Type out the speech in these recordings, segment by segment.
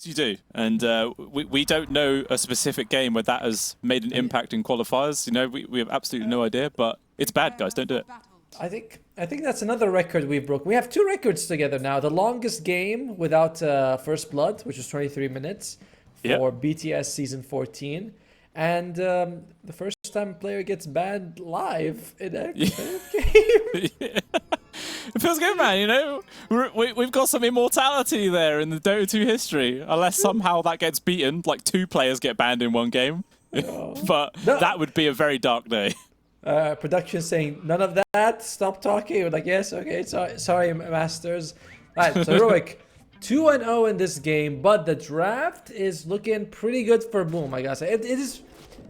You do, and we don't know a specific game where that has made an impact in qualifiers. You know, we have absolutely no idea, but it's bad, guys. Don't do it. I think that's another record we've broken. We have 2 records together now. The longest game without first blood, which was 23 minutes for BTS season 14, and the first time a player gets banned live in a game. It feels good, man. You know, we've got some immortality there in the Dota2 history. Unless somehow that gets beaten, like 2 players get banned in one game. But that would be a very dark day. Production saying none of that. Stop talking. We're like, yes, okay, sorry, masters. All right, so Heroic 2-0 in this game, but the draft is looking pretty good for Boom. I guess it is.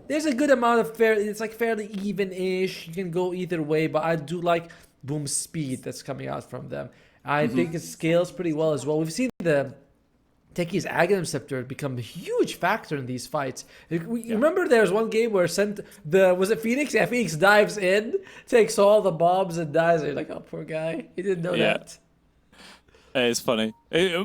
There's a good amount of it's like fairly even-ish. You can go either way, but I do like Boom's speed that's coming out from them. I think it scales pretty well as well. We've seen the Techies Aghanim Scepter become a huge factor in these fights. Remember there was one game where was it Phoenix? Yeah, Phoenix dives in, takes all the bombs and dies. You're like, oh, poor guy. He didn't know that. It's funny.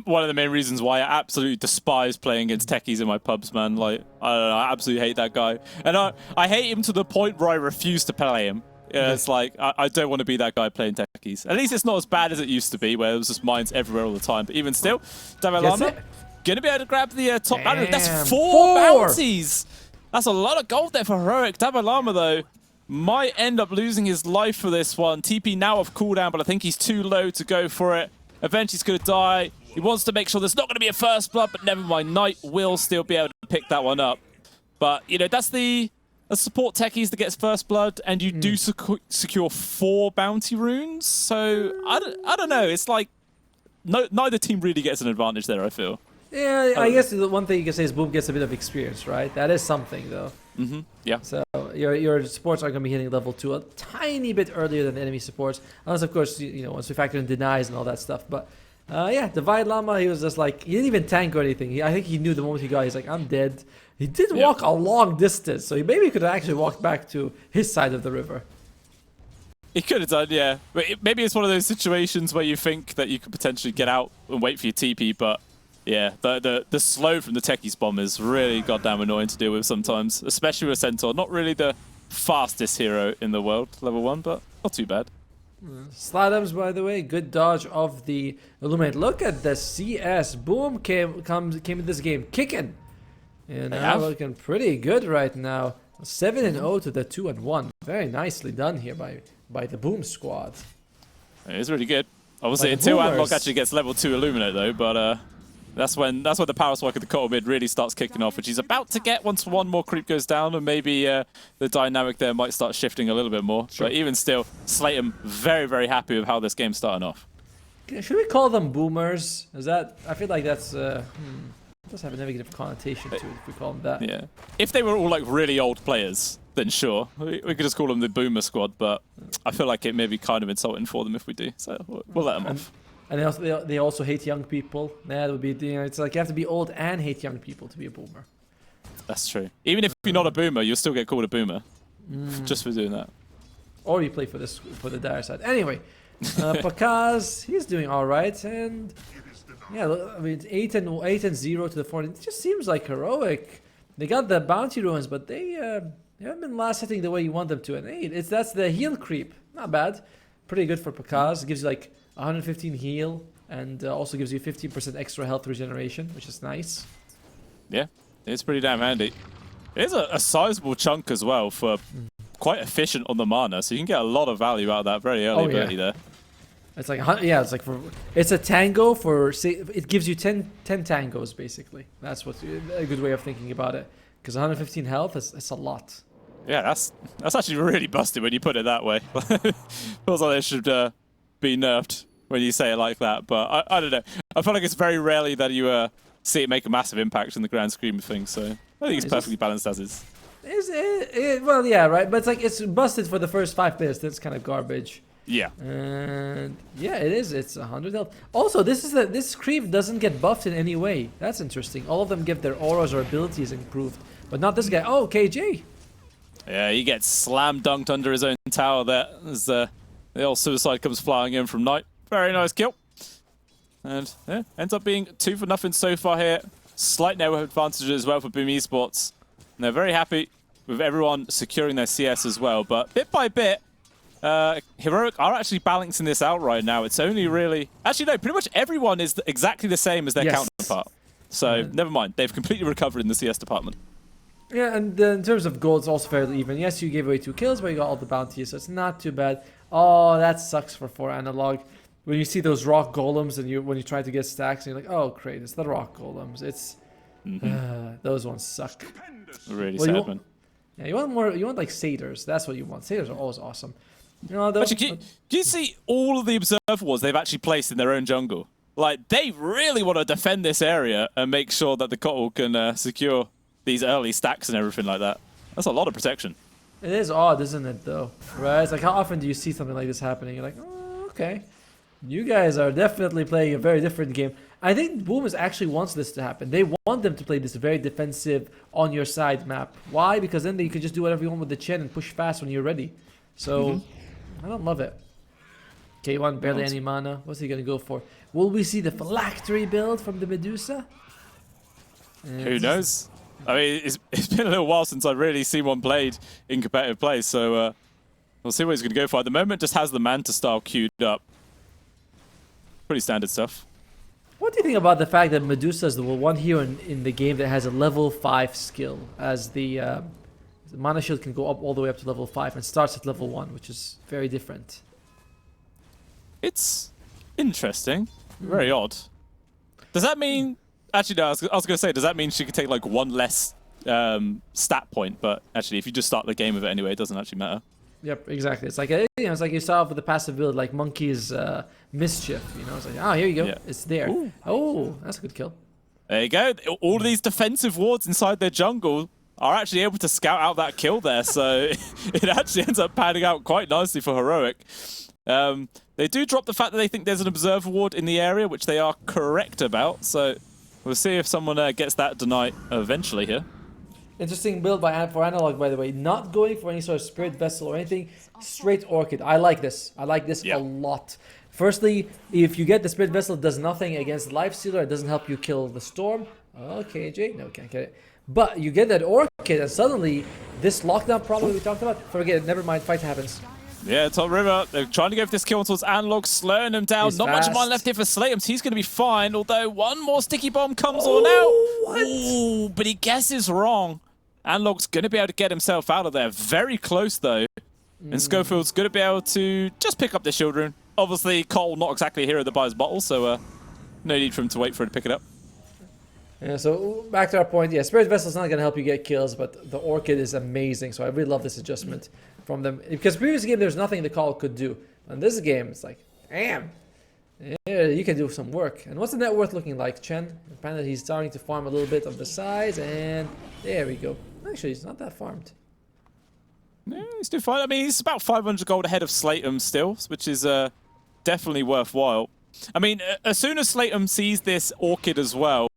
One of the main reasons why I absolutely despise playing against techies in my pubs, man. Like, I don't know, I absolutely hate that guy. And I hate him to the point where I refuse to play him. It's like, I don't want to be that guy playing techies. At least it's not as bad as it used to be, where it was just mines everywhere all the time. But even still, Davalama going to be able to grab the top bounty. That's 4 bounties! That's a lot of gold there for Heroic. Davalama, though, might end up losing his life for this one. TP now off cooldown, but I think he's too low to go for it. Eventually he's going to die. He wants to make sure there's not going to be a first blood, but never mind. Knight will still be able to pick that one up. But, you know, that's the support techies that gets first blood, and you do secure 4 bounty runes. So, I don't know. It's like, neither team really gets an advantage there, I feel. Yeah, I guess the one thing you can say is Boom gets a bit of experience, right? That is something, though. Yeah. So your supports are going to be hitting level 2 a tiny bit earlier than enemy supports, unless of course you know once we factor in denies and all that stuff. But yeah, Divide Llama, he was just like, he didn't even tank or anything. I think he knew the moment he got, he's like, I'm dead. He did walk a long distance, so he maybe could have actually walked back to his side of the river. He could have done, yeah. But maybe it's one of those situations where you think that you could potentially get out and wait for your TP, but yeah, the slow from the techies bomb is really goddamn annoying to deal with sometimes, especially with Centaur. Not really the fastest hero in the world, level 1, but not too bad. Slatums, by the way, good dodge of the Illuminate. Look at the CS. Boom came in this game kicking. And now looking pretty good right now. 7-0 to the 2-1. Very nicely done here by the Boom squad. It is really good. Obviously, until Antlock actually gets level 2 Illuminate though, but that's when the power spike of the Kotal mid really starts kicking off, which he's about to get once one more creep goes down, and maybe the dynamic there might start shifting a little bit more. Sure. But even still, Slayton very, very happy with how this game's starting off. Should we call them boomers? Is that? I feel like that's does have a negative connotation to it if we call them that. Yeah. If they were all like really old players, then sure, we could just call them the boomer squad. But I feel like it may be kind of insulting for them if we do, so we'll let them off. And they also hate young people. That would be, you know, it's like you have to be old and hate young people to be a boomer. That's true. Even if you're not a boomer, you'll still get called a boomer just for doing that. Or you play for the dire side. Anyway, Pakaz, he's doing all right, and yeah, I mean 8-0 to the 4. It just seems like Heroic. They got the bounty ruins, but they haven't been last hitting the way you want them to. And that's the heal creep. Not bad. Pretty good for Pakaz. It gives you like 115 heal, and also gives you 15% extra health regeneration, which is nice. Yeah, it's pretty damn handy. It's a sizable chunk as well for quite efficient on the mana, so you can get a lot of value out of that very early ability there. It's like, it's a tango for, it gives you 10 tangos basically. That's what's a good way of thinking about it, because 115 health is a lot. Yeah, that's actually really busted when you put it that way. Feels like it should be nerfed when you say it like that, but I don't know. I feel like it's very rarely that you see it make a massive impact in the grand scheme of things, so I think it's perfectly balanced as is. Well, yeah, right, but it's busted for the first 5 minutes. That's kind of garbage. Yeah. And yeah, it is. It's 100 health. Also, this creep doesn't get buffed in any way. That's interesting. All of them get their auras or abilities improved, but not this guy. Oh, KJ. Yeah, he gets slam dunked under his own tower there as the old suicide comes flying in from Knight. Very nice kill. And yeah, ends up being 2 for nothing so far here. Slight network advantage as well for Boom Esports. And they're very happy with everyone securing their CS as well. But bit by bit, Heroic are actually balancing this out right now. It's only really... Actually, no, pretty much everyone is exactly the same as their counterpart. So, never mind. They've completely recovered in the CS department. Yeah, and in terms of gold, it's also fairly even. Yes, you gave away 2 kills, but you got all the bounties, so it's not too bad. Oh, that sucks for 4 analog. When you see those rock golems and when you try to get stacks, and you're like, oh, great, it's the rock golems. It's... those ones suck. Really sad, man. Yeah, you want more... You want, like, satyrs. That's what you want. Satyrs are always awesome. You know, actually, do you see all of the observer wards they've actually placed in their own jungle? Like, they really want to defend this area and make sure that the Kotl can secure these early stacks and everything like that. That's a lot of protection. It is odd, isn't it, though? Right? It's like, how often do you see something like this happening? You're like, oh, okay. You guys are definitely playing a very different game. I think Boom actually wants this to happen. They want them to play this very defensive, on your side map. Why? Because then you can just do whatever you want with the Chen and push fast when you're ready. So, I don't love it. K1, barely any mana. What's he going to go for? Will we see the phylactery build from the Medusa? Who knows? I mean, it's been a little while since I've really seen one played in competitive play, so we'll see what he's going to go for. At the moment, just has the Manta style queued up. Pretty standard stuff. What do you think about the fact that Medusa is the one hero in the game that has a level 5 skill, as the mana shield can go up all the way up to level 5 and starts at level 1, which is very different. It's interesting. Very odd. Does that mean... Actually, no, I was going to say, does that mean she could take like 1 less stat point? But actually, if you just start the game with it anyway, it doesn't actually matter. Yep, exactly. It's like it's like you saw with the passive build, like Monkey's Mischief. You know, it's like, oh, here you go, it's there. Ooh. Oh, that's a good kill. There you go. All of these defensive wards inside their jungle are actually able to scout out that kill there, so it actually ends up panning out quite nicely for Heroic. They do drop the fact that they think there's an observer ward in the area, which they are correct about. So we'll see if someone gets that denied eventually here. Interesting build for Analog, by the way. Not going for any sort of Spirit Vessel or anything. Straight Orchid. I like this. I like this a lot. Firstly, if you get the Spirit Vessel, it does nothing against the Lifestealer. It doesn't help you kill the Storm. Okay, Jay. No, can't get it. But you get that Orchid, and suddenly, this lockdown problem we talked about, forget it. Never mind. Fight happens. Yeah, top river. They're trying to go for this kill towards Analog, slowing him down. Not much mana left here for Slatums. He's going to be fine, although one more sticky bomb comes on out. What? Ooh, but he guesses wrong. Analog's going to be able to get himself out of there. Very close, though. And Schofield's going to be able to just pick up the shield rune. Obviously, Cole, not exactly a hero that buys bottles, so no need for him to wait for it to pick it up. Yeah, so back to our point. Yeah, Spirit Vessel's not going to help you get kills, but the Orchid is amazing. So I really love this adjustment from them. Because previous game, there's nothing the Call could do. In this game, it's like, damn. Yeah, you can do some work. And what's the net worth looking like, Chen? Apparently he's starting to farm a little bit of the size, and there we go. Actually, he's not that farmed. Yeah, he's doing fine. I mean, he's about 500 gold ahead of Slatum still, which is definitely worthwhile. I mean, as soon as Slatum sees this Orchid as well,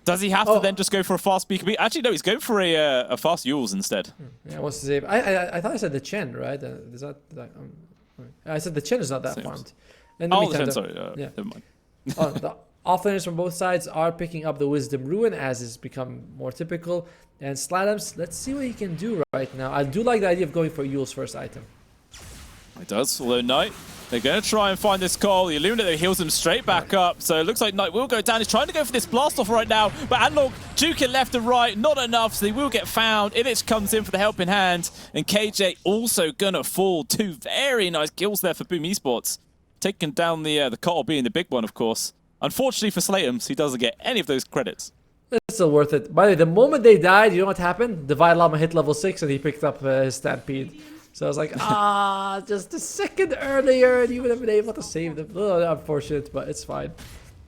does he have to then just go for a fast BKB? Actually, no, he's going for a fast Yules instead. Yeah, what's to say? I thought I said the Chen, right? Is that I said the Chen is not that farmed. The Chen, sorry. Yeah. Never mind. The offlaners from both sides are picking up the Wisdom Ruin, as is become more typical. And Slatums, let's see what he can do right now. I do like the idea of going for Yule's first item. It does, although Knight, they're going to try and find this call. The Illuminator heals him straight back up, so it looks like Knight will go down. He's trying to go for this blast off right now, but Analog juking left and right, not enough, so they will get found. Illich comes in for the helping hand, and KJ also going to fall. 2 very nice kills there for Boom Esports. Taking down the Kotl being the big one, of course. Unfortunately for Slatums, he doesn't get any of those credits. It's still worth it. By the way, the moment they died, you know what happened? Divide Llama hit level 6 and he picked up his Stampede. So I was like, just a second earlier and you would have been able to save them. A little unfortunate, but it's fine.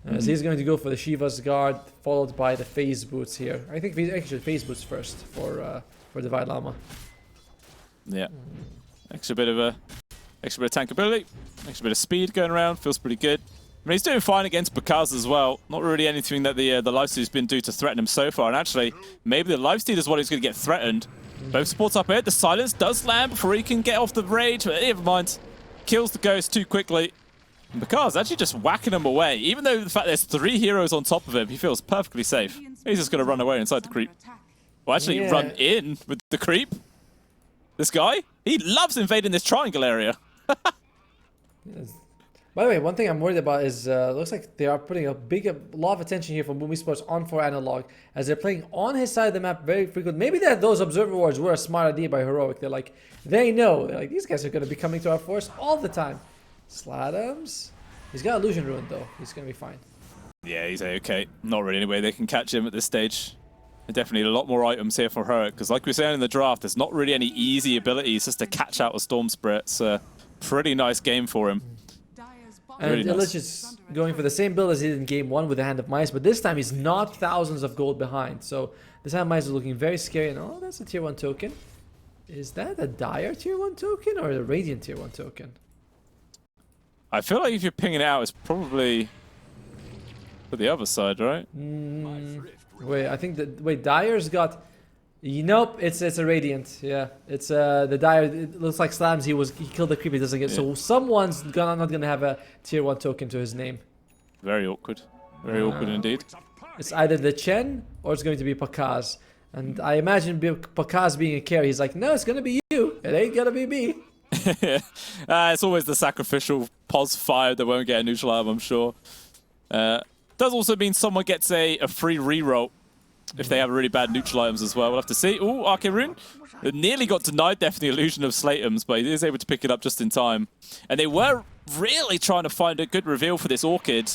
So he's going to go for the Shiva's Guard, followed by the Phase Boots here. I think actually Phase Boots first for Divide Llama. Yeah. Extra bit of tankability, extra bit of speed going around, feels pretty good. I mean, he's doing fine against Bakaz as well. Not really anything that the Lifestealer's been doing to threaten him so far. And actually, maybe the Lifestealer is what he's going to get threatened. Both supports up here. The silence does land before he can get off the rage. But never mind. Kills the Ghost too quickly. Because actually just whacking him away, even though the fact there's 3 heroes on top of him, he feels perfectly safe. He's just going to run away inside the creep. Well, actually run in with the creep. This guy, he loves invading this triangle area. Yes. By the way, one thing I'm worried about is looks like they are putting a lot of attention here from Boom Esports on 4 Analog as they're playing on his side of the map very frequently. Maybe that those observer wards were a smart idea by Heroic. They're like, they know. They're like, these guys are going to be coming to our force all the time. Slatums. He's got Illusion Ruin though. He's going to be fine. Yeah, he's okay. Not really any way they can catch him at this stage. Definitely a lot more items here for Heroic because like we were saying in the draft, there's not really any easy abilities just to catch out a Storm Spirit. It's a pretty nice game for him. And Really Illich nice. is going for the same build as he did in game 1 with the Hand of Mice, but this time he's not thousands of gold behind. So this Hand of Mice is looking very scary. And oh, that's a tier 1 token. Is that a Dire tier 1 token or a Radiant tier 1 token? I feel like if you're pinging it out, it's probably for the other side, right? Wait, I think that Dire's got. Nope, it's a Radiant. Yeah, it's the Dire. It looks like Slams. He killed the creep. He doesn't get. Yeah. So someone's not gonna have a tier 1 token to his name. Very awkward. Very awkward indeed. It's either the Chen or it's going to be Pakaz. And I imagine Pakaz being a carry. He's like, no, it's gonna be you. It ain't gonna be me. It's always the sacrificial pos fire that won't get a neutral item, I'm sure. Does also mean someone gets a free reroll if they have really bad neutral items as well. We'll have to see. Ooh, Arcane Rune. It nearly got denied there for the illusion of Slatums, but he is able to pick it up just in time. And they were really trying to find a good reveal for this Orchid,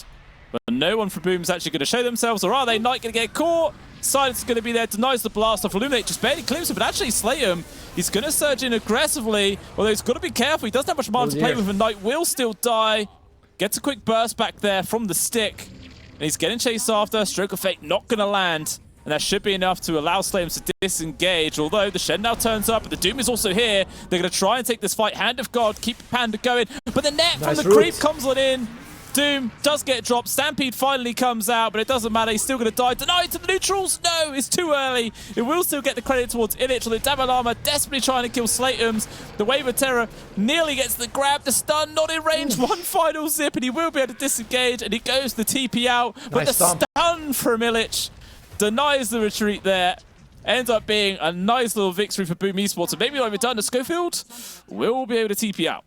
but no one from Boom is actually going to show themselves, or are they? Knight going to get caught. Silence is going to be there, denies the blast off. Illuminate just barely clips it, but actually Slatum, he's going to surge in aggressively, although he's got to be careful. He doesn't have much mana to play with, and Knight will still die. Gets a quick burst back there from the stick, and he's getting chased after. Stroke of Fate not going to land, and that should be enough to allow Slatum to disengage, although the Shen now turns up, but the Doom is also here. They're going to try and take this fight. Hand of God, keep Panda going, but the net from the creep comes on in. Doom does get dropped. Stampede finally comes out, but it doesn't matter. He's still going to die. Denied to the neutrals. No, it's too early. It will still get the credit towards Illich. The Dabalama desperately trying to kill Slatums. The Wave of Terror nearly gets the grab. The stun not in range. One final zip, and he will be able to disengage, and he goes the TP out. But nice the stun from Illich denies the retreat there. Ends up being a nice little victory for Boom Esports. And maybe like we've done to Schofield, will be able to TP out.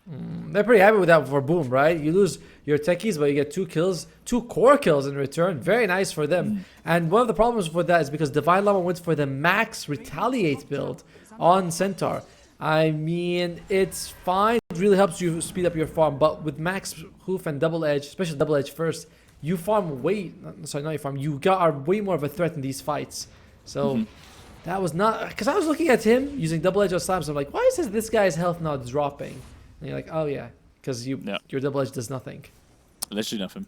They're pretty happy with that for Boom, right? You lose your techies, but you get 2 kills, 2 core kills in return. Very nice for them. And one of the problems with that is because Divine Llama went for the max retaliate build on Centaur. I mean, it's fine. It really helps you speed up your farm, but with max hoof and double edge, especially double edge first, you farm way. Sorry, not you farm. You are way more of a threat in these fights. So that was not because I was looking at him using double edge on slams. I'm like, why is this guy's health not dropping? And you're like, oh yeah, because your double edge does nothing. Literally nothing.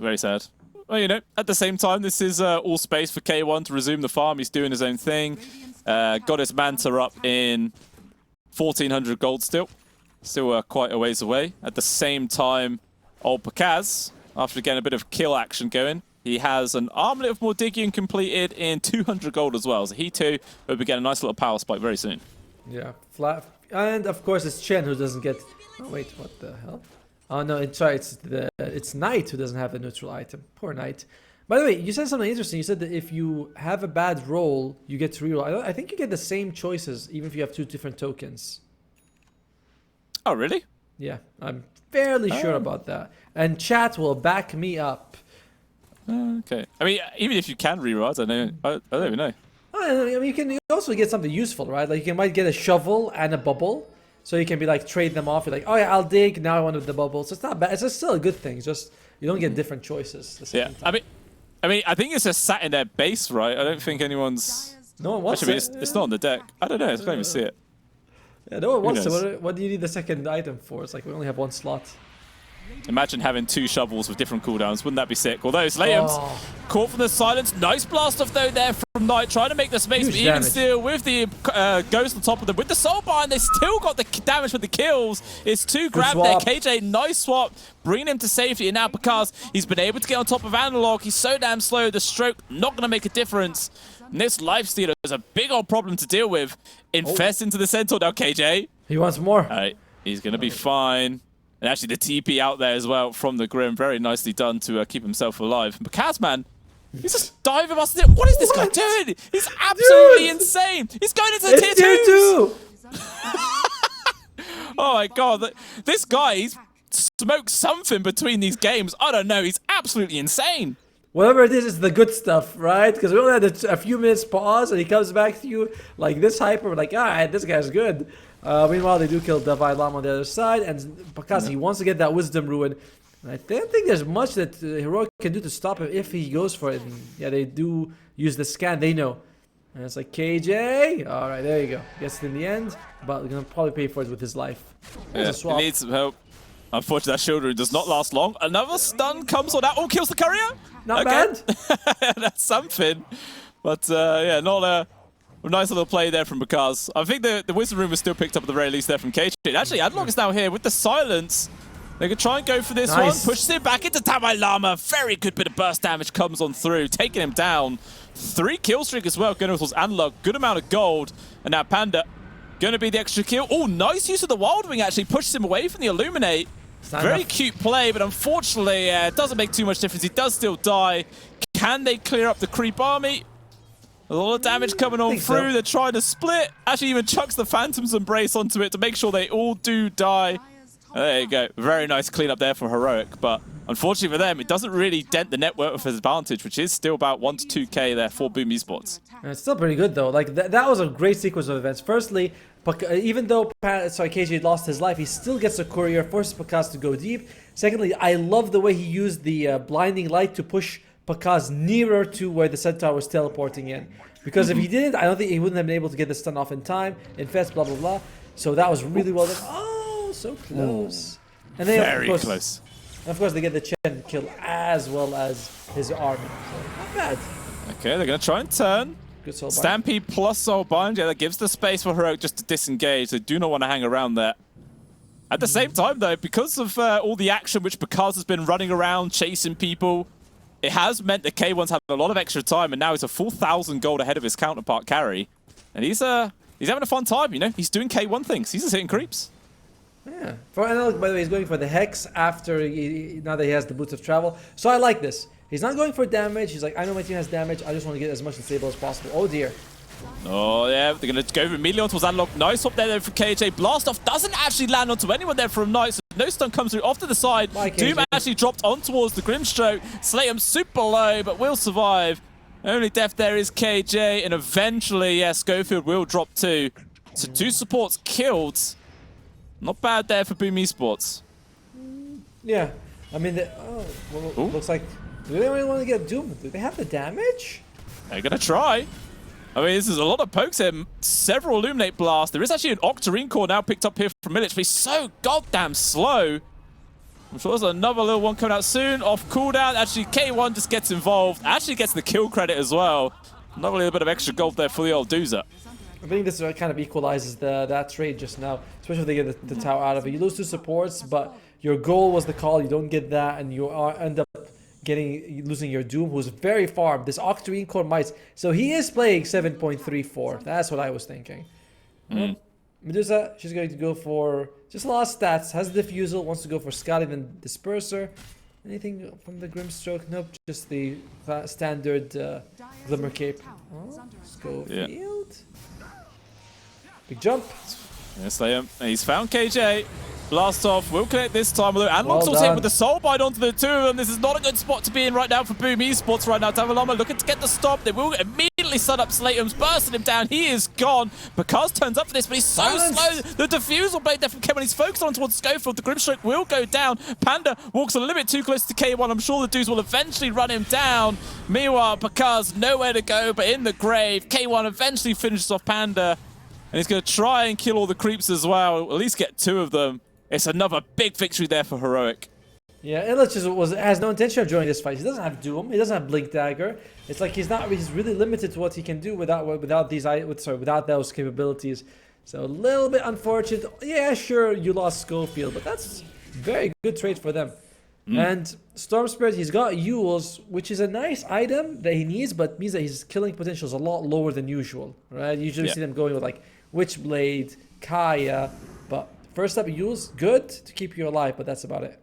Very sad. Well, you know, at the same time, this is all space for K1 to resume the farm. He's doing his own thing. Got his Manta up in 1,400 gold still. Still quite a ways away. At the same time, old Pakaz, after getting a bit of kill action going, he has an Armlet of Mordigian completed in 200 gold as well. So he too will be getting a nice little power spike very soon. Yeah, flat. And of course it's Chen who doesn't get. Oh wait, what the hell? Oh no, it's Knight who doesn't have the neutral item. Poor Knight. By the way, you said something interesting. You said that if you have a bad roll, you get to reroll. I think you get the same choices even if you have 2 different tokens. Oh really? Yeah, I'm fairly sure about that. And chat will back me up. Okay. I mean, even if you can reroll, I don't even know. I mean, you can also get something useful, right? Like you might get a shovel and a bubble, so you can be like trade them off. You're like, oh yeah, I'll dig. Now I want the bubble. So it's not bad. It's just still a good thing. Just you don't get different choices. Yeah, time. I mean, I think it's just sat in their base, right? I don't think anyone's. No one wants Actually, it. It's not on the deck. I don't know. I can't even see it. Yeah, no one wants it. What do you need the second item for? It's like we only have 1 slot. Imagine having 2 shovels with different cooldowns. Wouldn't that be sick? Although Slatum's caught from the silence. Nice blast off though there from Knight, trying to make the space. But even still, with the Ghost on top of them, with the Soul Bind, they still got the damage with the kills. It's 2 grab there. KJ, nice swap, bringing him to safety. And now because he's been able to get on top of Analog, he's so damn slow. The stroke not going to make a difference. And this Lifestealer is a big old problem to deal with. Infest into the Centaur now, KJ. He wants more. All right, he's going to be fine. And actually the TP out there as well from the Grim. Very nicely done to keep himself alive. But Kaz, man, he's just diving us. What is this guy doing? He's absolutely insane. He's going into the tier 2. Oh my god. This guy, he's smoked something between these games. I don't know. He's absolutely insane. Whatever it is the good stuff, right? Because we only had a few minutes pause, and he comes back to you like this hyper. We're like, alright, this guy's good. Meanwhile, they do kill Divine Llama on the other side, and because he wants to get that Wisdom Ruin. And I don't think there's much that Heroic can do to stop him if he goes for it. And yeah, they do use the scan, they know. And it's like, KJ, alright, there you go. Gets it in the end, but we're gonna probably pay for it with his life. Yeah, he needs some help. Unfortunately, that shield rune does not last long. Another stun comes on that. Oh, kills the courier. Not bad. That's something. But yeah, not a nice little play there from Bakaz. I think the Wisdom Rune was still picked up at the very least there from KJ. Actually, Adlock is now here with the silence. They could try and go for this one. Pushes it back into Tabai Llama. Very good bit of burst damage comes on through, taking him down. 3 kill streak as well. Gunnar was Analog. Good amount of gold. And now Panda gonna be the extra kill. Oh, nice use of the Wild Wing actually. Pushes him away from the Illuminate. Very cute play, but unfortunately, it doesn't make too much difference. He does still die. Can they clear up the creep army? A lot of damage coming on through. They're trying to split. Actually, even chucks the Phantom's Embrace onto it to make sure they all do die. There you go. Very nice cleanup there for Heroic, but unfortunately for them, it doesn't really dent the net worth advantage, which is still about 1 to 2k there for Boom Esports. And it's still pretty good though. Like that was a great sequence of events. Firstly, even though KJ lost his life, he still gets a courier, forces Pakaz to go deep. Secondly, I love the way he used the blinding light to push Pakaz nearer to where the Centaur was teleporting in. Because if he didn't, I don't think he wouldn't have been able to get the stun off in time. Infest, blah blah blah. So that was really well done. Oh, so close. And then very close. And of course, they get the Chen kill as well as his army. So not bad. Okay, they're gonna try and turn. Good soul bind. Stampede plus soul bind. Yeah, that gives the space for Heroic just to disengage. They do not want to hang around there. At the same time, though, because of all the action which Bakaz has been running around chasing people, it has meant that K1's had a lot of extra time, and now he's a full 1,000 gold ahead of his counterpart carry. And he's having a fun time, you know. He's doing K1 things. He's just hitting creeps. Yeah. For Analog, by the way, he's going for the Hex after now that he has the Boots of Travel. So I like this. He's not going for damage. He's like, I know my team has damage. I just want to get as much stable as possible. Oh dear. Oh yeah, they're going to go immediately onto Analog. Nice up there for KJ. Blast off doesn't actually land onto anyone there from Knight. So no stun comes through off to the side. Doom actually dropped on towards the Grimstroke. Slayham super low, but will survive. Only death there is KJ, and eventually, yeah, Schofield will drop too. So 2 supports killed. Not bad there for Boom Esports. Yeah, I mean, looks like, do they really want to get Doom? Do they have the damage? They're going to try. I mean, this is a lot of pokes here. Several Illuminate blasts. There is actually an Octarine core now picked up here from Milich, but he's so goddamn slow. I'm sure there's another little one coming out soon. Off cooldown. Actually, K1 just gets involved. Actually gets the kill credit as well. Another little bit of extra gold there for the old Doozer. I think this kind of equalizes that trade just now, especially if they get the tower out of it. You lose 2 supports, but your goal was the call. You don't get that, and you end up losing your Doom, who's very farmed. This Octarine core might, so he is playing 7.34. That's what I was thinking. Medusa, she's going to go for just a lot of stats. Has the Diffusal, wants to go for Scotty, then Disperser. Anything from the Grimstroke? Nope, just the standard Glimmer Cape. Oh, Schofield. Yeah. Big jump. Yes, he's found KJ. Blast off, will connect this time. Analog's also hit with the soul bind onto the 2 of them. This is not a good spot to be in right now for Boom Esports right now. Tavalama looking to get the stop. They will immediately set up Slayham's, bursting him down. He is gone. Bakaz turns up for this, but he's so slow. The Diffusal blade there from K1. He's focused on towards Schofield. The Grimstroke will go down. Panda walks a little bit too close to K1. I'm sure the dudes will eventually run him down. Meanwhile, Bakaz nowhere to go but in the grave. K1 eventually finishes off Panda. And he's going to try and kill all the creeps as well. At least get 2 of them. It's another big victory there for Heroic. Yeah, Illich has no intention of joining this fight. He doesn't have Doom. He doesn't have Blink Dagger. It's like he's really limited to what he can do without those capabilities. So a little bit unfortunate. Yeah, sure, you lost Schofield, but that's very good trade for them. And Storm Spirit, he's got Yules, which is a nice item that he needs, but means that his killing potential is a lot lower than usual, right? You usually see them going with like Witchblade, Kaya, but first up use, good to keep you alive, but that's about it.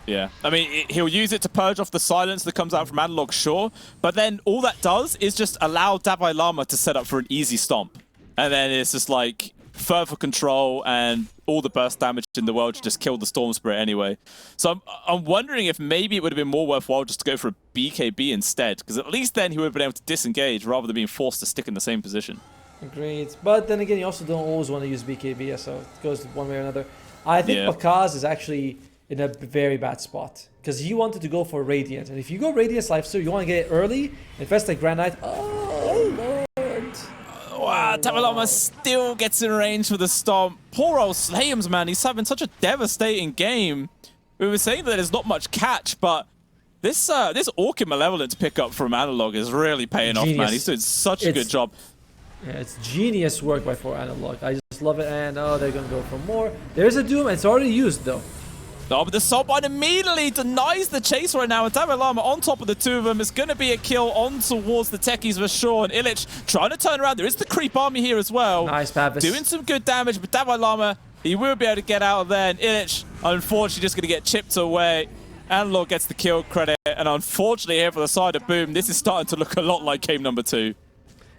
Yeah, I mean, he'll use it to purge off the silence that comes out from Analog, sure, but then all that does is just allow Dalai Lama to set up for an easy stomp. And then it's just like further control and all the burst damage in the world to just kill the Storm Spirit anyway. So I'm wondering if maybe it would have been more worthwhile just to go for a BKB instead, because at least then he would have been able to disengage rather than being forced to stick in the same position. Agreed. But then again, you also don't always want to use BKB, so it goes one way or another. I think Bakaz is actually in a very bad spot, because he wanted to go for Radiant. And if you go Radiant Lifesteal, you want to get it early, invest like Granite. Oh, Lord. Wow, Dalai Lama still gets in range for the stomp. Poor old Slayhams, man. He's having such a devastating game. We were saying that there's not much catch, but this Orchid Malevolence pickup from Analog is really paying off, man. He's doing such a good job. Yeah, it's genius work by 4 Analog. I just love it. And they're going to go for more. There's a Doom. It's already used, though. Oh, but the Soulbind immediately denies the chase right now, and Dalai Lama on top of the two of them. It's going to be a kill on towards the techies for sure, and Illich trying to turn around. There is the creep army here as well. Nice, Pavis. Doing some good damage, but Dalai Lama, he will be able to get out of there, and Illich, unfortunately, just going to get chipped away. Analog gets the kill credit, and unfortunately here for the side of Boom, this is starting to look a lot like game number 2.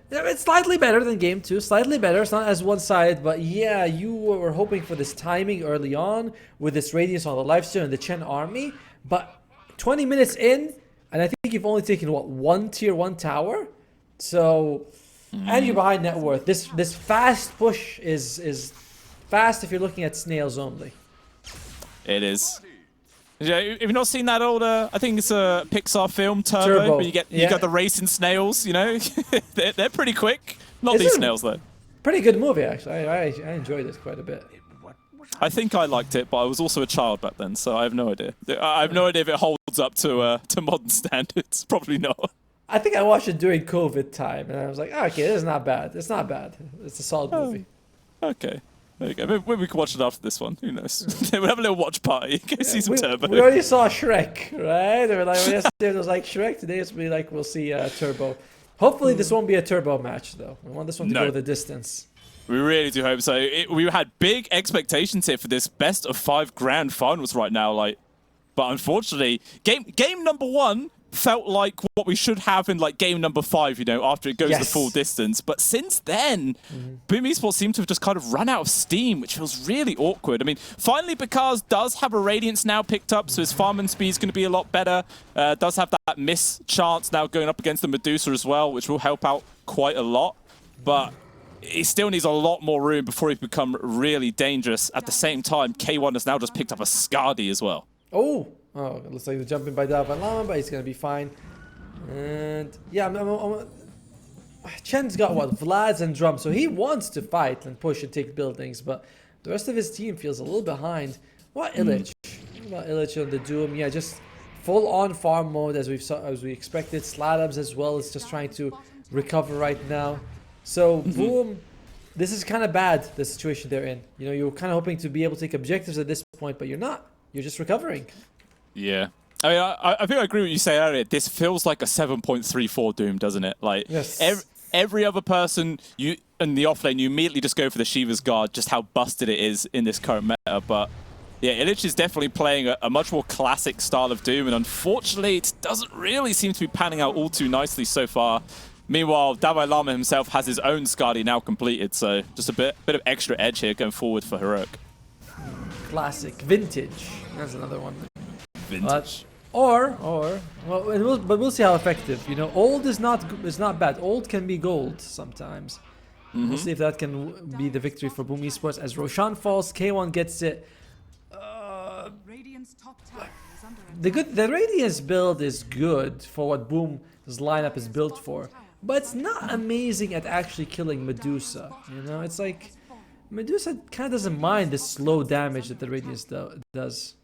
Yeah, it's slightly better than game 2. Slightly better. It's not as one-sided, but yeah, you were hoping for this timing early on with this Radiance on the lifesteal and the Chen army. But 20 minutes in, and I think you've only taken, what, 1 tier 1 tower? So, and you're behind net worth. This fast push is fast if you're looking at snails only. It is. Yeah, have you not seen that older? I think it's a Pixar film, Turbo. Where you got the racing snails. You know, they're pretty quick. Not these snails though. Pretty good movie actually. I enjoyed it quite a bit. I think I liked it, but I was also a child back then, so I have no idea. I have no idea if it holds up to modern standards. Probably not. I think I watched it during COVID time, and I was like, oh, okay, this is not bad. It's not bad. It's a solid movie. Okay. There you go. Maybe we can watch it after this one. Who knows? We'll have a little watch party. Go see some Turbo. We already saw Shrek, right? They were like, yesterday it was like Shrek. Today it's be like we'll see Turbo. Hopefully this won't be a Turbo match though. We want this one to go the distance. We really do hope so. We had big expectations here for this best of 5 grand finals right now, but unfortunately, game number 1 felt like what we should have in like game number 5, you know, after it goes the full distance. But since then, Boom Esports seem to have just kind of run out of steam, which feels really awkward. I mean, finally, Bakaz does have a Radiance now picked up, so his farming speed is going to be a lot better. Does have that miss chance now going up against the Medusa as well, which will help out quite a lot. But he still needs a lot more room before he become really dangerous. At the same time, K1 has now just picked up a Skadi as well. Oh, it looks like the jumping by Dalai Lama, but he's going to be fine. And yeah, Chen's got what? Vlads and Drum, so he wants to fight and push and take buildings, but the rest of his team feels a little behind. What Illich? What about Illich on the Doom? Yeah, just full on farm mode as we expected. Slatums as well is just trying to recover right now. So Boom, this is kind of bad, the situation they're in. You know, you're kind of hoping to be able to take objectives at this point, but you're not. You're just recovering. Yeah. I mean, I think I agree with what you say earlier. This feels like a 7.34 Doom, doesn't it? Like, every other person in the offlane, you immediately just go for the Shiva's Guard, just how busted it is in this current meta. But yeah, Illich is definitely playing a much more classic style of Doom, and unfortunately, it doesn't really seem to be panning out all too nicely so far. Meanwhile, Dalai Lama himself has his own Skadi now completed, so just a bit of extra edge here going forward for Heroic. Classic. Vintage. That's another one. Vintage. But we'll see how effective. You know, old is not bad. Old can be gold sometimes. We'll see if that can be the victory for Boom Esports as Roshan falls. K1 gets it. The Radiance build is good for what Boom's lineup is built for, but it's not amazing at actually killing Medusa. You know, it's like Medusa kind of doesn't mind the slow damage that the Radiance does.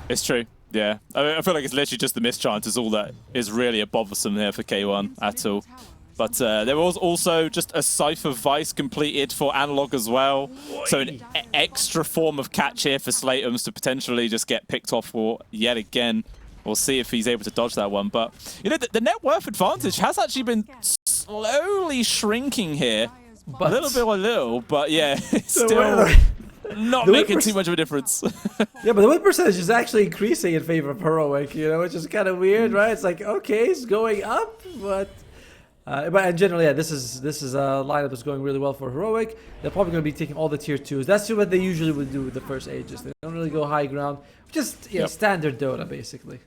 It's true. Yeah, I feel like it's literally just the mischance is all that is really a bothersome here for K1 at all. But there was also just a Cypher Vice completed for Analog as well. So an extra form of catch here for Slatums to potentially just get picked off for yet again. We'll see if he's able to dodge that one. But, you know, the net worth advantage has actually been slowly shrinking here. But, a little, but yeah, it's still... not The making win too much of a difference. Yeah, but the win percentage is actually increasing in favor of Heroic, you know, which is kind of weird, right? It's like, okay, it's going up, but in general, yeah, this is a lineup that's going really well for Heroic. They're probably going to be taking all the tier 2s. That's what they usually would do with the first ages. They don't really go high ground. Just standard Dota, basically.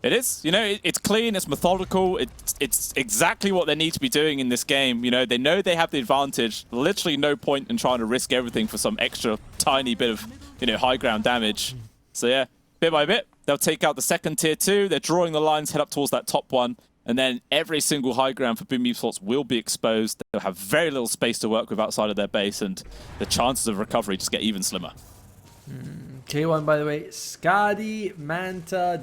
It is, you know, it's clean, it's methodical, it's exactly what they need to be doing in this game. You know they have the advantage. Literally no point in trying to risk everything for some extra tiny bit of, you know, high ground damage. So yeah, bit by bit, they'll take out the second tier 2. They're drawing the lines, head up towards that top one, and then every single high ground for Boom Esports will be exposed. They'll have very little space to work with outside of their base, and the chances of recovery just get even slimmer. K1, by the way, Skadi, Manta,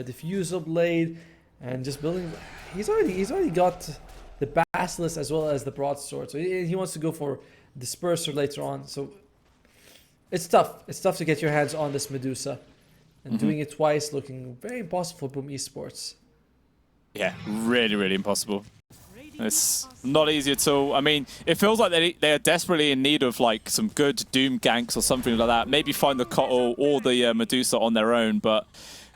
Diffusal Blade, and just building. He's already got the Basilisk as well as the Broadsword, so he wants to go for Disperser later on. So it's tough. It's tough to get your hands on this Medusa, and doing it twice looking very impossible for Boom Esports. Yeah, really, really impossible. It's not easy at all. I mean, it feels like they are desperately in need of like some good Doom ganks or something like that. Maybe find the Kotl or the Medusa on their own. But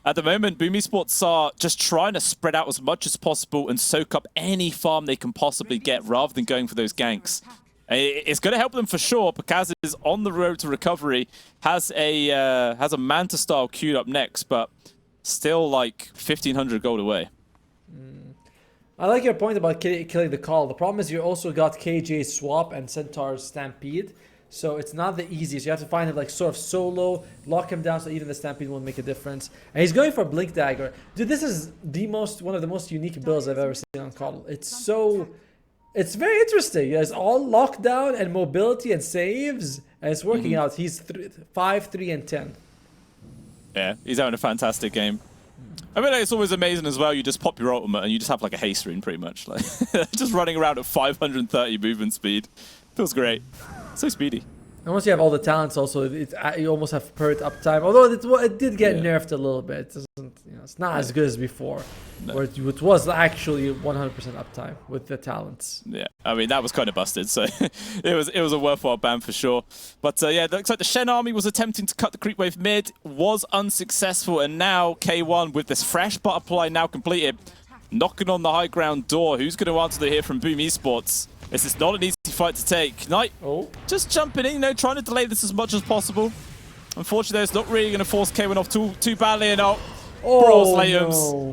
at the moment, Boom Esports are just trying to spread out as much as possible and soak up any farm they can possibly get rather than going for those ganks. It's going to help them for sure. Pakaz is on the road to recovery, has a Manta style queued up next, but still like 1,500 gold away. I like your point about killing the call. The problem is you also got KJ Swap and Centaur's Stampede, so it's not the easiest. You have to find him like sort of solo, lock him down so even the Stampede won't make a difference. And he's going for Blink Dagger. Dude, this is one of the most unique builds I've ever seen on Kotl. It's very interesting. It's all lockdown and mobility and saves, and it's working out. He's 5, 3, and 10. Yeah, he's having a fantastic game. I mean, it's always amazing as well. You just pop your ultimate and you just have like a haste rune pretty much. Like just running around at 530 movement speed. Feels great. So speedy. And once you have all the talents also, you almost have perk uptime. Although it did get nerfed a little bit. It doesn't, it's not as good as before. No. Where it was actually 100% uptime with the talents. Yeah, I mean, that was kind of busted. So it was a worthwhile ban for sure. But yeah, it looks like the Shen army was attempting to cut the creep wave mid. Was unsuccessful. And now K1 with this fresh butterfly now completed. Knocking on the high ground door. Who's going to answer the here from Boom Esports? This is not an easy fight to take. Knight just jumping in, trying to delay this as much as possible. Unfortunately, it's not really going to force K1 off too badly. And no.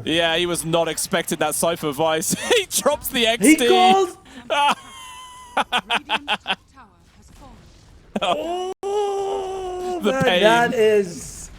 Yeah, he was not expecting that Cypher Vice. He drops the XD. He called! The pain. That is...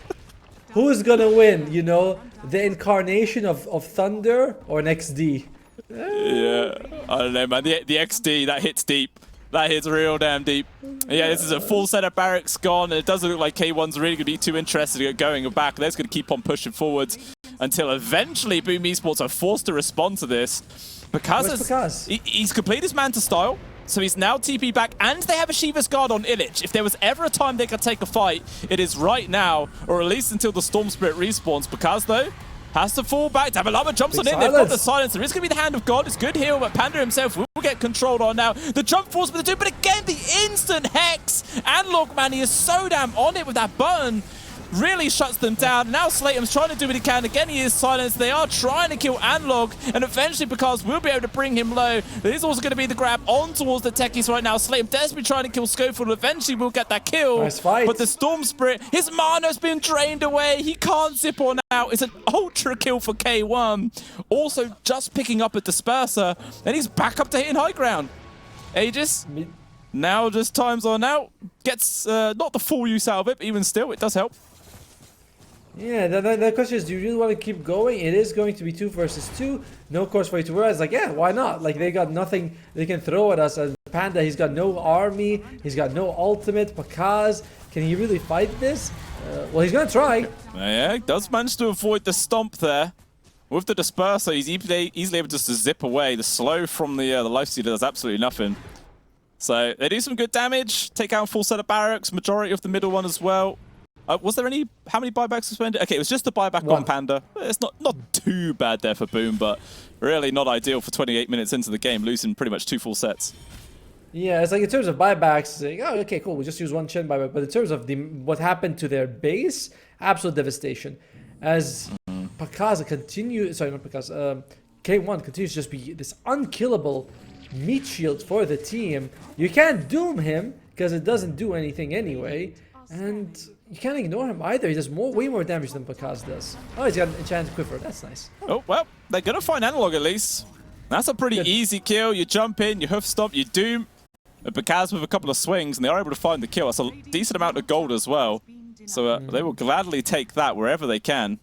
Who's going to win, The incarnation of Thunder or an XD? Yeah, I don't know, man. The XD, that hits deep. That hits real damn deep. Yeah, this is a full set of barracks gone, and it doesn't look like K1's really going to be too interested in going back. They're just going to keep on pushing forwards until eventually Boom Esports are forced to respond to this. Because he's completed his Manta style, so he's now TP back, and they have a Shiva's Guard on Illich. If there was ever a time they could take a fight, it is right now, or at least until the Storm Spirit respawns. Because though, has to fall back. Dabalama jumps on in. They've got the silence. There is going to be the Hand of God. It's good heal, but Panda himself will get controlled on now. The jump force with the two, but again, the instant Hex. Analog, man, he is so damn on it with that button. Really shuts them down. Now Slatem's trying to do what he can. Again, he is silenced. They are trying to kill Analog, and eventually, because we'll be able to bring him low. There is also going to be the grab on towards the techies right now. Slatem desperately trying to kill Schofield. Eventually, we'll get that kill. Nice fight. But the Storm Spirit, his mana's been drained away. He can't zip on out. It's an ultra kill for K1. Also, just picking up a Disperser, and he's back up to hitting high ground. Aegis now just times on out. Gets not the full use out of it, but even still, it does help. Yeah, the question is, do you really want to keep going? It is going to be 2 versus 2. No course for you to realize, like, yeah, why not? Like, they got nothing they can throw at us. And Panda, he's got no army. He's got no ultimate. Pakaz, can he really fight this? Well, he's going to try. Yeah, he does manage to avoid the stomp there. With the Disperser, he's easily able just to zip away. The slow from the Lifestealer does absolutely nothing. So they do some good damage. Take out a full set of barracks. Majority of the middle one as well. Was there how many buybacks suspended? Okay, it was just the buyback on Panda. It's not too bad there for Boom, but really not ideal for 28 minutes into the game, losing pretty much 2 full sets. Yeah, it's like in terms of buybacks, it's like, oh, okay, cool, we just use one Chen buyback. But in terms of what happened to their base, absolute devastation. As Pakaza continues, sorry, not Pakaza, K1 continues to just be this unkillable meat shield for the team. You can't doom him because it doesn't do anything anyway, and you can't ignore him either. He does way more damage than Pakaza does. Oh, he's got an enchanted quiver. That's nice. Oh, well, they're going to find Analog at least. That's a pretty easy kill. You jump in, you hoof stomp, you doom. And Pakaza with a couple of swings, and they are able to find the kill. That's a decent amount of gold as well. So they will gladly take that wherever they can.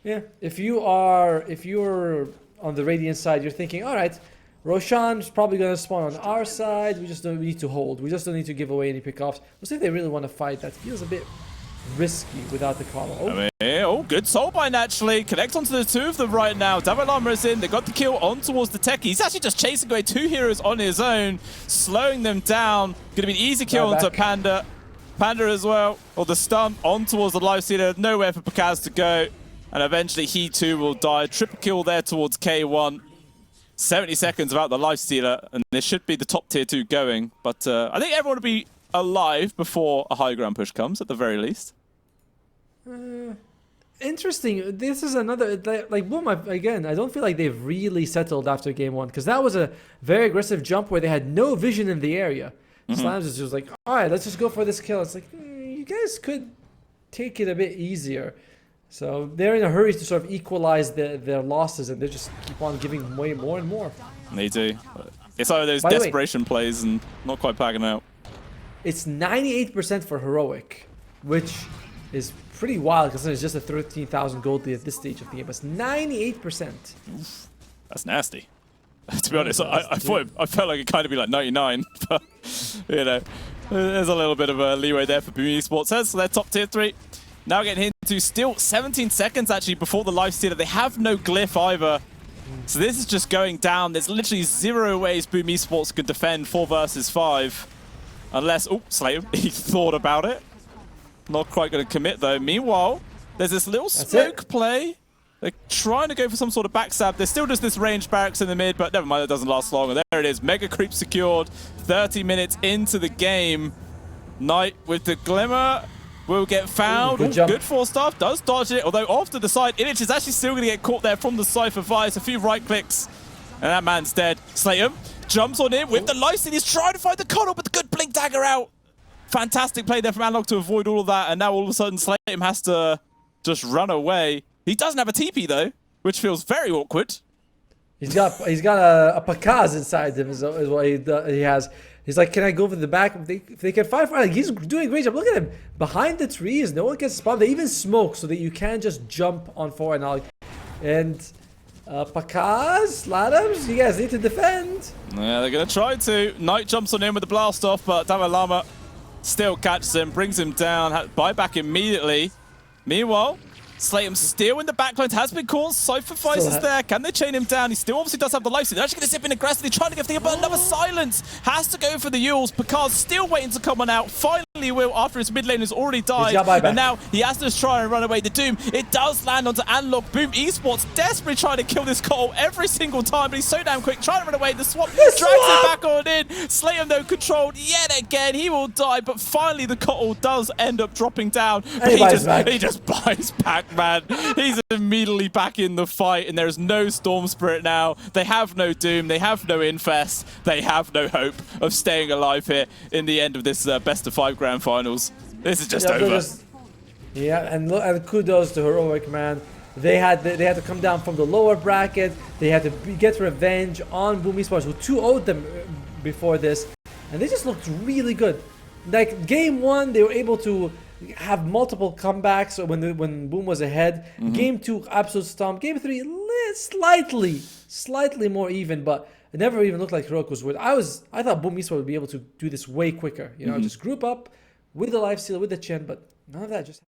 Yeah, if you're on the Radiant side, you're thinking, all right, Roshan's probably going to spawn on our side. We just don't need to hold. We just don't need to give away any pickoffs. We'll see if they really want to fight. That feels a bit risky without the combo. Oh, good soulbind actually. Connect onto the two of them right now. Davalama is in. They got the kill on towards the techie. He's actually just chasing away two heroes on his own, slowing them down. Gonna be an easy kill onto Panda. Panda as well. Or the stun on towards the Lifestealer. Nowhere for Pakaz to go. And eventually he too will die. Triple kill there towards K1. 70 seconds without the Lifestealer. And this should be the top tier 2 going. But I think everyone will be alive before a high ground push comes at the very least. Interesting. This is another, like Boom, again, I don't feel like they've really settled after game 1, because that was a very aggressive jump where they had no vision in the area. Slams is just like, all right, let's just go for this kill. It's like, you guys could take it a bit easier. So they're in a hurry to sort of equalize their losses, and they just keep on giving way more and more. They do. It's either those desperation plays and not quite packing out. It's 98% for Heroic, which is pretty wild because it's just a 13,000 gold lead at this stage of the game. But it's 98%. Oof, that's nasty. To be honest, I felt like it kind of be like 99, but you know, there's a little bit of a leeway there for Boom Esports. So they're top tier 3. Now getting into still 17 seconds actually before the Lifestealer. They have no glyph either. So this is just going down. There's literally 0 ways Boom Esports could defend 4 versus 5. Unless, oh, Slayer, he thought about it. Not quite going to commit though. Meanwhile, there's this little smoke play. They're trying to go for some sort of backstab. There's still just this ranged barracks in the mid, but never mind, that doesn't last long. And there it is, mega creep secured. 30 minutes into the game. Knight with the glimmer will get found. Ooh, good force stuff, does dodge it. Although off to the side, Illich is actually still going to get caught there from the Cypher Vice. A few right clicks, and that man's dead. Slayton jumps on in with the Lysine. He's trying to find the cuddle, but the good blink dagger out. Fantastic play there from Analog to avoid all of that, and now all of a sudden Slayton has to just run away. He doesn't have a TP though, which feels very awkward. He's got a Pakaz inside him is what he has. He's like, can I go for the back? If they can fight, like, he's doing a great job. Look at him behind the trees. No one gets spotted. They even smoke so that you can't just jump on forward now. And Pakaz, Ladams, you guys need to defend. Yeah, they're gonna try to. Knight jumps on in with the blast off, but Davalama still catches him, brings him down. Buyback immediately. Meanwhile, Slayton still in the backline, has been caught. Cypher Vice is there. Can they chain him down? He still obviously does have the life. They're actually going to zip in aggressively, trying to get the but another silence. Has to go for the Yules. Picard's still waiting to come on out. Finally will, after his mid lane has already died. And now he has to just try and run away. The Doom, it does land onto Analog. Boom Esports desperately trying to kill this Cottle every single time, but he's so damn quick, trying to run away. The swap drags him back on in. Slayton though controlled yet again. He will die, but finally the Cottle does end up dropping down. But he just buys back, man. He's immediately back in the fight, and there is no Storm Spirit now. They have no Doom. They have no Infest. They have no hope of staying alive here in the end of this best of 5 grand finals. This is just over. And kudos to Heroic, man. They had to come down from the lower bracket. They had to get revenge on Boom Esports, who 2-0'd them before this, and they just looked really good. Like game 1, they were able to have multiple comebacks when Boom was ahead. Game 2, absolute stomp. Game 3, slightly more even, but it never even looked like Heroic was worth. I thought Boom Esports would be able to do this way quicker. You know, just group up with the Lifestealer, with the Chen, but none of that. Just